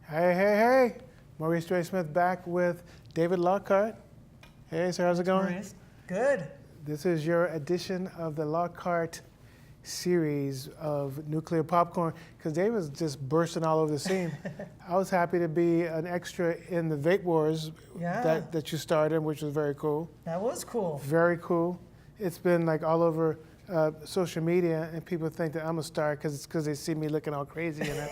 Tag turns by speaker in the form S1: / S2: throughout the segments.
S1: Hey. Maurice J. Smith back with Davidlockhart. Hey, sir, how's it going?
S2: Maurice. Good.
S1: This is your edition of the Lockhart series of Nuclearpopcorn, because Dave was just bursting all over the scene. I was happy to be an extra in the Vape Wars that you started, which was very cool.
S2: That was cool.
S1: Very cool. It's been like all over social media, and people think that I'm a star because they see me looking all crazy in it.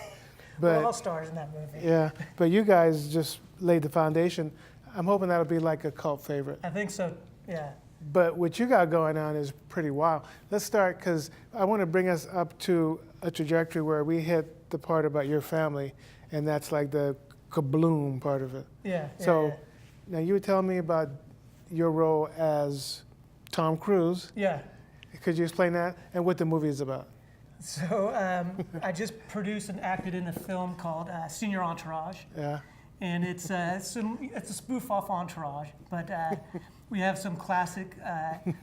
S1: But,
S2: we're all stars in that movie.
S1: Yeah, but you guys just laid the foundation. I'm hoping that'll be like a cult favorite.
S2: I think so, yeah.
S1: But what you got going on is pretty wild. Let's start, because I want to bring us up to a trajectory where we hit the part about your family, and that's like the kabloom part of it.
S2: Yeah.
S1: So now you were telling me about your role as Tom Cruise.
S2: Yeah.
S1: Could you explain that and what the movie is about?
S2: So I just produced and acted in a film called Senior Entourage.
S1: Yeah.
S2: And it's a spoof off Entourage, but we have some classic,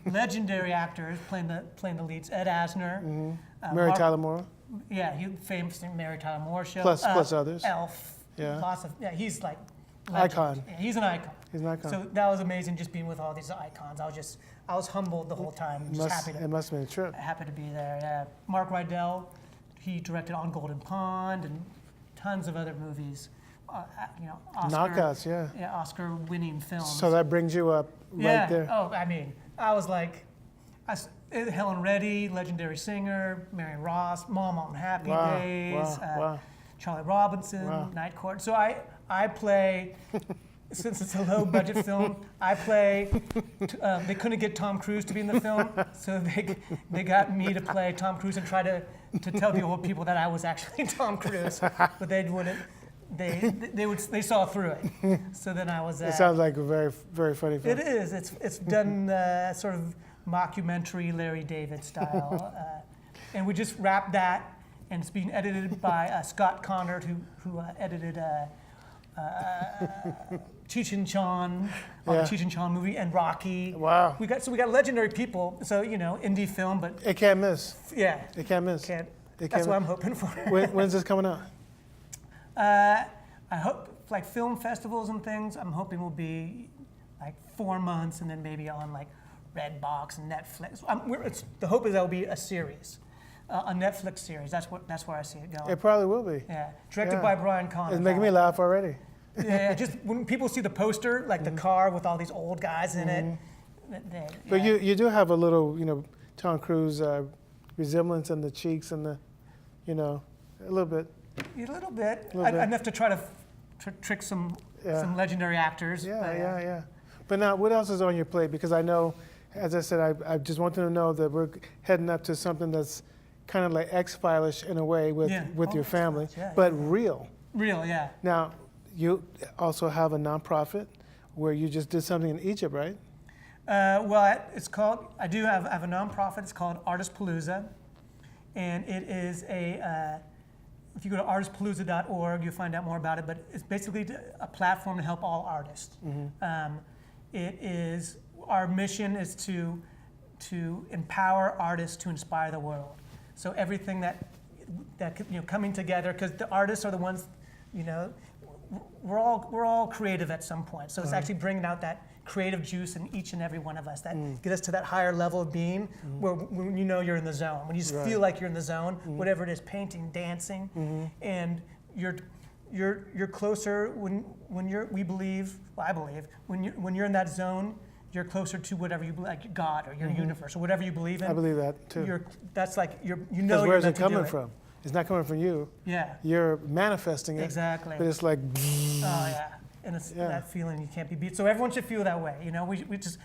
S2: legendary actors playing the leads. Ed Asner,
S1: Mary Tyler Moore.
S2: Yeah, he famous Mary Tyler Moore show.
S1: Plus others.
S2: Elf.
S1: Yeah.
S2: Lots of he's like
S1: icon.
S2: Yeah, he's an icon.
S1: He's an icon.
S2: So that was amazing, just being with all these icons. I was humbled the whole time.
S1: It must have been a trip.
S2: Happy to be there. Yeah. Mark Rydell, he directed On Golden Pond and tons of other movies. Oscar,
S1: Knockouts, yeah.
S2: Yeah, Oscar-winning films.
S1: So that brings you up right there.
S2: Oh, I mean, I was like, Helen Reddy, legendary singer, Marion Ross, Mom on Happy Days, Charlie Robinson, Night Court. So I play. Since it's a low-budget film, I play. They couldn't get Tom Cruise to be in the film, so they got me to play Tom Cruise and try to tell the old people that I was actually Tom Cruise, but they wouldn't. They saw through it. So then I was.
S1: It sounds like a very, very funny film.
S2: It is. It's done sort of mockumentary Larry David style, and we just wrapped that, and it's being edited by Scott Conard, who edited. Cheech and Chong, the Cheech and Chong movie, and Rocky.
S1: Wow.
S2: We got legendary people. So indie film, but
S1: it can't miss.
S2: Yeah.
S1: It can't miss.
S2: That's what I'm hoping for.
S1: When's this coming out?
S2: I hope like film festivals and things. I'm hoping will be like 4 months, and then maybe on like Redbox and Netflix. The hope is that will be a series. A Netflix series. That's where I see it going.
S1: It probably will be.
S2: Yeah. Directed by Brian Connor.
S1: It's making me laugh already.
S2: Yeah, just when people see the poster, like the car with all these old guys in it.
S1: But you do have a little, Tom Cruise resemblance in the cheeks and a little bit.
S2: A little bit. Enough to try to trick some legendary actors.
S1: Yeah. But now, what else is on your plate? Because I know, as I said, I just want them to know that we're heading up to something that's kind of like X-File-ish in a way with your family, but real.
S2: Real, yeah.
S1: Now, you also have a nonprofit where you just did something in Egypt, right?
S2: It's called. I have a nonprofit. It's called ArtistPalooza, and it is if you go to ArtistPalooza.org, you'll find out more about it. But it's basically a platform to help all artists. Our mission is to empower artists to inspire the world. So everything that coming together, because the artists are the ones, we're all creative at some point. So it's actually bringing out that creative juice in each and every one of us that get us to that higher level of being where when you're in the zone, when you just feel like you're in the zone, whatever it is, painting, dancing, and you're closer I believe when you're in that zone, you're closer to whatever you believe, like God or your universe or whatever you believe in.
S1: I believe that too.
S2: That's like you're
S1: where's
S2: meant
S1: it coming from? It's not coming from you.
S2: Yeah.
S1: You're manifesting it.
S2: Exactly.
S1: But it's like.
S2: Oh yeah, and it's that feeling you can't be beat. So everyone should feel that way.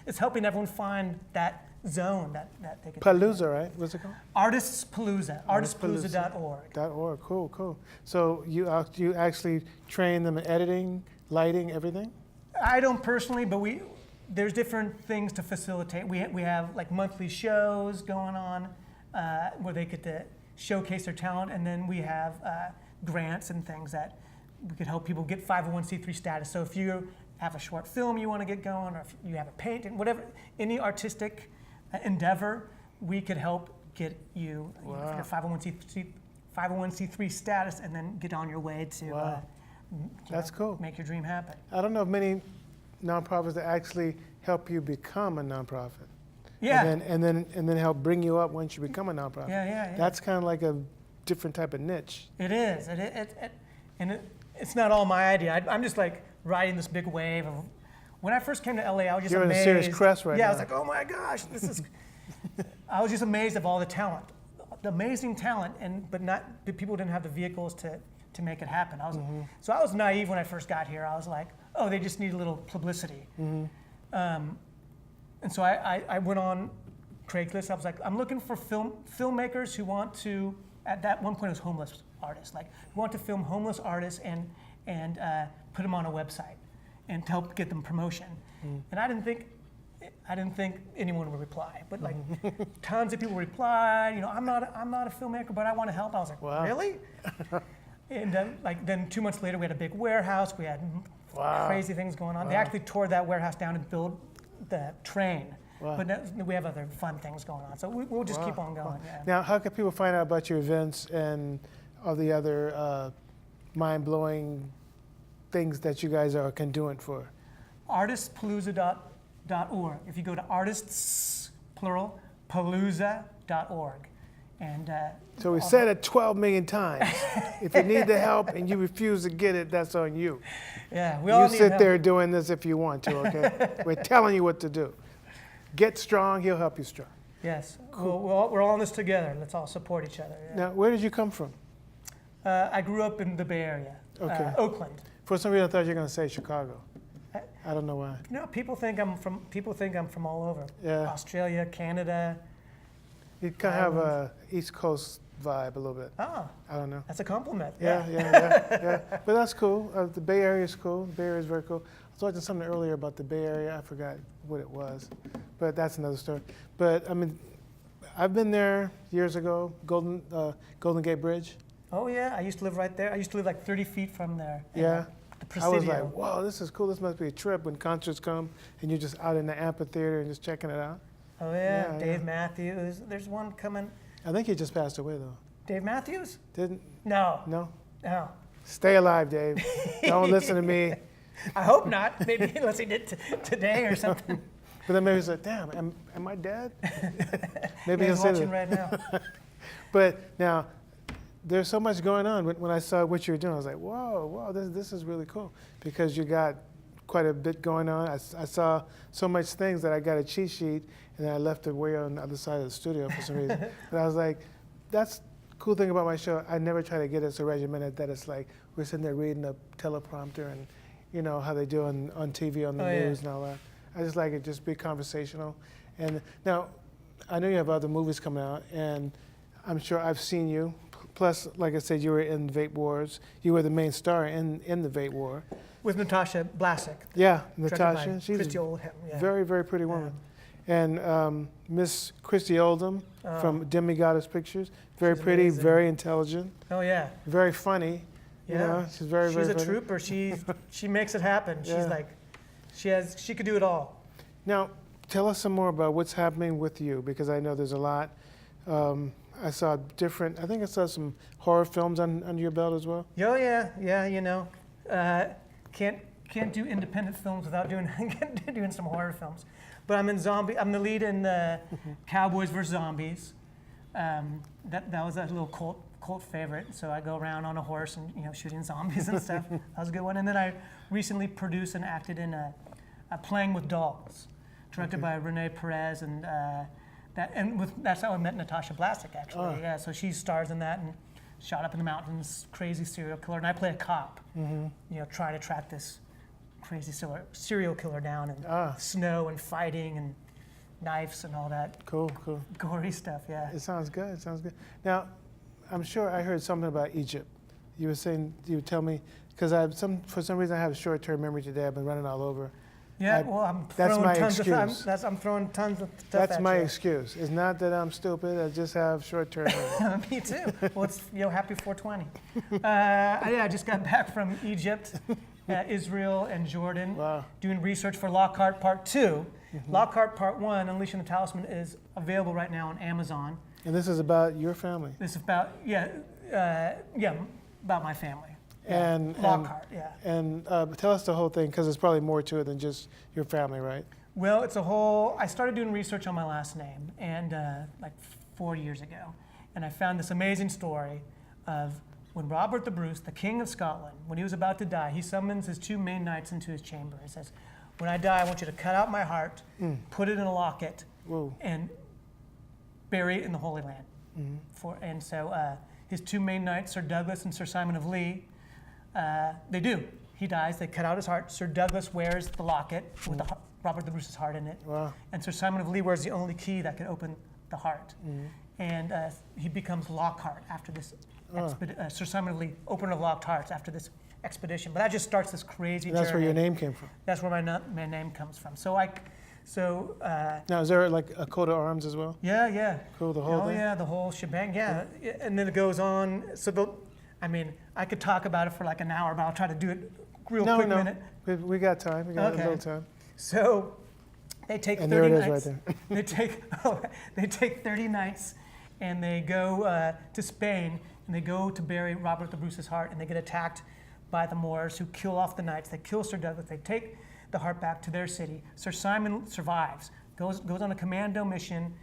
S2: It's helping everyone find that zone that they can.
S1: Palooza, right? What's it called?
S2: ArtistPalooza. ArtistPalooza.org.
S1: .org. Cool. So you actually train them in editing, lighting, everything?
S2: I don't personally, but there's different things to facilitate. We have like monthly shows going on where they get to showcase their talent, and then we have grants and things that we could help people get 501c3 status. So if you have a short film you want to get going, or if you have a painting, whatever, any artistic endeavor, we could help get you, your 501c3 status, and then get on your way to
S1: That's cool.
S2: Make your dream happen.
S1: I don't know of many nonprofits that actually help you become a nonprofit.
S2: Yeah.
S1: And then help bring you up once you become a nonprofit.
S2: Yeah.
S1: That's kind of like a different type of niche.
S2: It is. It's not all my idea. I'm just like riding this big wave of. When I first came to LA, I was just
S1: You're
S2: amazed.
S1: in a serious crest right now.
S2: Yeah, I was like, oh my gosh, this is. I was just amazed of all the talent, the amazing talent, but people didn't have the vehicles to make it happen. So I was naive when I first got here. I was like, oh, they just need a little publicity. And so I went on Craigslist. I was like, I'm looking for filmmakers who want to. At that one point, it was homeless artists, like who want to film homeless artists and put them on a website and to help get them promotion. And I didn't think anyone would reply, but like tons of people replied. I'm not a filmmaker, but I want to help. I was like,
S1: wow.
S2: Really? And then 2 months later, we had a big warehouse. We had crazy things going on. They actually tore that warehouse down and built the train.
S1: Wow.
S2: But we have other fun things going on. So we'll just keep on going. Yeah.
S1: Now, how can people find out about your events and all the other mind-blowing things that you guys are conduit for?
S2: ArtistPalooza.org. If you go to artists, plural, palooza.org. And
S1: so we said it 12 million times. If you need the help and you refuse to get it, that's on you.
S2: Yeah, we all
S1: You
S2: need
S1: sit
S2: help.
S1: there doing this if you want to, okay? We're telling you what to do. Get strong, he'll help you strong.
S2: Yes, cool. We're all in this together. Let's all support each other. Yeah.
S1: Now, where did you come from?
S2: I grew up in the Bay Area, Oakland.
S1: For some reason, I thought you were going to say Chicago. I don't know why.
S2: No, people think I'm from all over.
S1: Yeah.
S2: Australia, Canada.
S1: You kind of have a East Coast vibe a little bit.
S2: Oh,
S1: I don't know.
S2: that's a compliment.
S1: Yeah. But that's cool. The Bay Area is cool. The Bay Area is very cool. I was watching something earlier about the Bay Area. I forgot what it was, but that's another story. But I mean, I've been there years ago. Golden Gate Bridge.
S2: Oh yeah, I used to live right there. I used to live like 30 feet from there.
S1: Yeah.
S2: The
S1: I
S2: Presidio.
S1: was like, wow, this is cool. This must be a trip when concerts come and you're just out in the amphitheater and just checking it out.
S2: Oh yeah,
S1: Yeah,
S2: Dave
S1: yeah.
S2: Matthews. There's one coming.
S1: I think he just passed away though.
S2: Dave Matthews?
S1: Didn't?
S2: No.
S1: No?
S2: No.
S1: Stay alive, Dave. Don't listen to me.
S2: I hope not. Maybe unless he did today or something.
S1: But then maybe he's like, damn, am I dead? Maybe
S2: He's
S1: he'll say
S2: watching
S1: that.
S2: right now.
S1: But now, there's so much going on. When I saw what you were doing, I was like, whoa, this is really cool. Because you got quite a bit going on. I saw so much things that I got a cheat sheet, and then I left it way on the other side of the studio for some reason. But I was like, that's the cool thing about my show. I never try to get it so regimented that it's like we're sitting there reading a teleprompter and, you know, how they do on TV, on the news and all that. I just like it just be conversational. And now, I know you have other movies coming out, and I'm sure I've seen you. Plus, like I said, you were in Vape Wars. You were the main star in the Vape War.
S2: With Natasha Blasek.
S1: Yeah,
S2: directed
S1: Natasha.
S2: by
S1: She's
S2: Christy
S1: a
S2: Oldham. Yeah.
S1: very, very pretty woman. And Miss Christy Oldham from Demigoddess Pictures. Very
S2: She's
S1: pretty,
S2: amazing.
S1: very intelligent,
S2: Oh yeah.
S1: very funny. You know, she's very,
S2: She's
S1: very
S2: a
S1: funny.
S2: trooper. She makes it happen. She's
S1: Yeah.
S2: like, she could do it all.
S1: Now, tell us some more about what's happening with you, because I know there's a lot. I saw I think I saw some horror films under your belt as well.
S2: Oh yeah. You know, can't do independent films without doing some horror films. But I'm the lead in Cowboys vs. Zombies. That was a little cult favorite. So I go around on a horse and shooting zombies and stuff. That was a good one. And then I recently produced and acted in a Playing with Dolls, directed by Renee Perez, and that's how I met Natasha Blasek actually.
S1: Oh.
S2: Yeah, so she stars in that and shot up in the mountains, crazy serial killer, and I play a cop. Trying to track this crazy serial killer down in snow and fighting and knives and all that
S1: Cool.
S2: gory stuff. Yeah.
S1: It sounds good. Now, I'm sure I heard something about Egypt. You were saying, you would tell me, because for some reason I have a short-term memory today. I've been running all over.
S2: Yeah, well, I'm
S1: that's
S2: throwing
S1: my
S2: tons
S1: excuse.
S2: I'm throwing tons of stuff
S1: That's
S2: at
S1: my
S2: you.
S1: excuse. It's not that I'm stupid. I just have short-term memory.
S2: Me too. Well, it's happy 420. I just got back from Egypt, Israel, and Jordan, doing research for Lockhart Part 2. Lockhart Part 1, Unleashing the Talisman, is available right now on Amazon.
S1: And this is about your family.
S2: This is about about my family.
S1: And
S2: Lockhart, yeah.
S1: And tell us the whole thing, because there's probably more to it than just your family, right?
S2: Well, it's a whole. I started doing research on my last name, and like 4 years ago, and I found this amazing story of when Robert the Bruce, the King of Scotland, when he was about to die, he summons his 2 main knights into his chamber. He says, "When I die, I want you to cut out my heart, put it in a locket, and bury it in the Holy Land." And so his 2 main knights, Sir Douglas and Sir Simon of Lee, they do. He dies. They cut out his heart. Sir Douglas wears the locket with Robert the Bruce's heart in it, and Sir Simon of Lee wears the only key that can open the heart, and he becomes Lockhart after this. Sir Simon of Lee, opener of locked hearts, after this expedition. But that just starts this crazy journey.
S1: That's where your name came from.
S2: That's where my name comes from.
S1: Now, is there like a coat of arms as well?
S2: Yeah.
S1: Cool, the whole thing?
S2: Oh yeah, the whole shebang. Yeah, and then it goes on. I could talk about it for like an hour, but I'll try to do it real quick. Minute.
S1: We got time. We got a little time.
S2: So they take
S1: and
S2: 30
S1: there it
S2: nights.
S1: is right there.
S2: they take 30 nights, and they go to Spain, and they go to bury Robert the Bruce's heart, and they get attacked by the Moors, who kill off the knights. They kill Sir Douglas. They take the heart back to their city. Sir Simon survives, goes on a commando mission,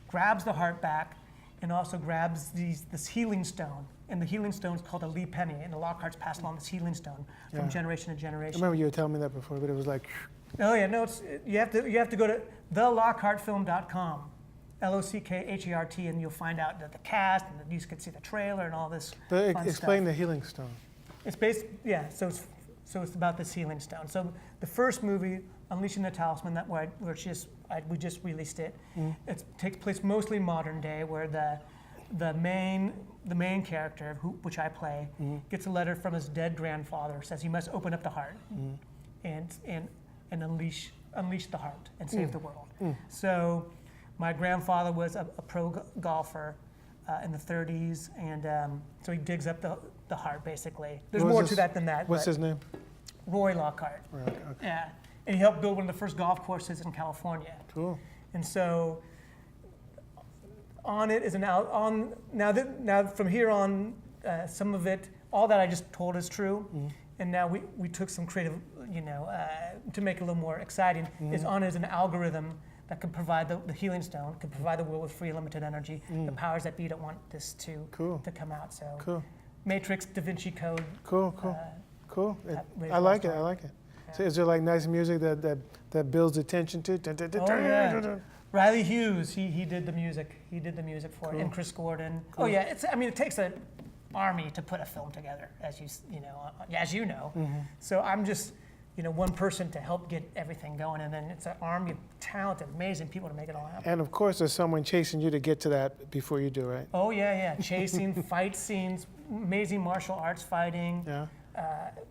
S2: grabs the heart back, and also grabs this healing stone. And the healing stone is called a Lee Penny, and the Lockharts passed along this healing stone from generation to generation.
S1: I remember you were telling me that before, but it was like.
S2: Oh yeah, no, you have to go to thelockhartfilm.com, LOCKHART, and you'll find out the cast, and you can see the trailer and all this.
S1: But
S2: fun
S1: explain
S2: stuff.
S1: the healing stone.
S2: It's based, yeah. So it's about this healing stone. So the first movie, Unleashing the Talisman, we just released it. It takes place mostly modern day, where the main character, which I play, gets a letter from his dead grandfather, says he must open up the heart and unleash the heart and save the world. So my grandfather was a pro golfer in the 30s, and so he digs up the heart, basically. There's more to that than that.
S1: What's his name?
S2: Roy Lockhart.
S1: Right, okay.
S2: Yeah, and he helped build one of the first golf courses in California.
S1: Cool.
S2: And so on it is now from here on, some of it, all that I just told is true, and now we took some creative, to make it a little more exciting. Is on it is an algorithm that could provide the healing stone, could provide the world with free limited energy. The powers that be don't want this to come out. So Matrix, Da Vinci Code.
S1: Cool. I like it. Yeah. So is there like nice music that builds the tension too?
S2: Riley Hughes, he did the music. He did the music for it, and Chris Gordon. Cool. Oh yeah, it takes an army to put a film together, as you know. So I'm just one person to help get everything going, and then it's an army of talented, amazing people to make it all happen.
S1: And of course, there's someone chasing you to get to that before you do, right?
S2: Oh yeah, chasing, fight scenes, amazing martial arts fighting,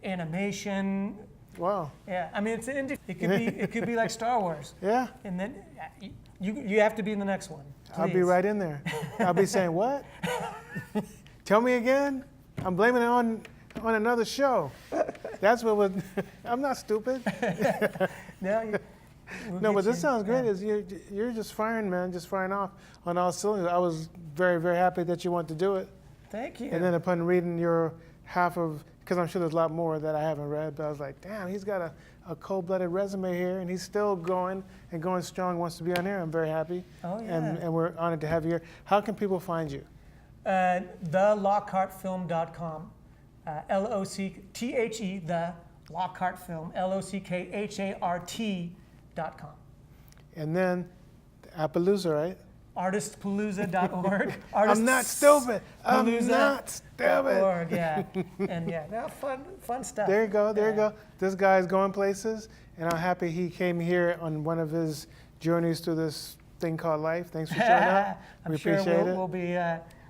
S2: animation.
S1: Wow.
S2: Yeah, I mean it could be like Star Wars.
S1: Yeah.
S2: And then you have to be in the next one. Please.
S1: I'll be right in there. I'll be saying, what? Tell me again? I'm blaming it on another show. That's what was. I'm not stupid. No, but this sounds great. Yeah. You're just firing, man, just firing off on all cylinders. I was very, very happy that you want to do it.
S2: Thank you.
S1: And then upon reading your half of, because I'm sure there's a lot more that I haven't read, but I was like, damn, he's got a cold-blooded resume here, and he's still going and going strong, wants to be on here. I'm very happy.
S2: Oh, yeah.
S1: And we're honored to have you here. How can people find you?
S2: TheLockhartFilm.com. LOCKHE, the Lockhart Film, LOCKHART.com.
S1: And then Appalooza, right?
S2: ArtistPalooza.org.
S1: I'm not stupid. I'm not stupid.
S2: Yeah. And fun stuff.
S1: There you go. This guy's going places, and I'm happy he came here on one of his journeys through this thing called life. Thanks for showing up. We appreciate it.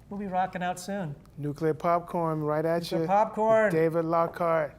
S2: We'll be rocking out soon.
S1: Nuclear Popcorn, right at you.
S2: Popcorn.
S1: David Lockhart.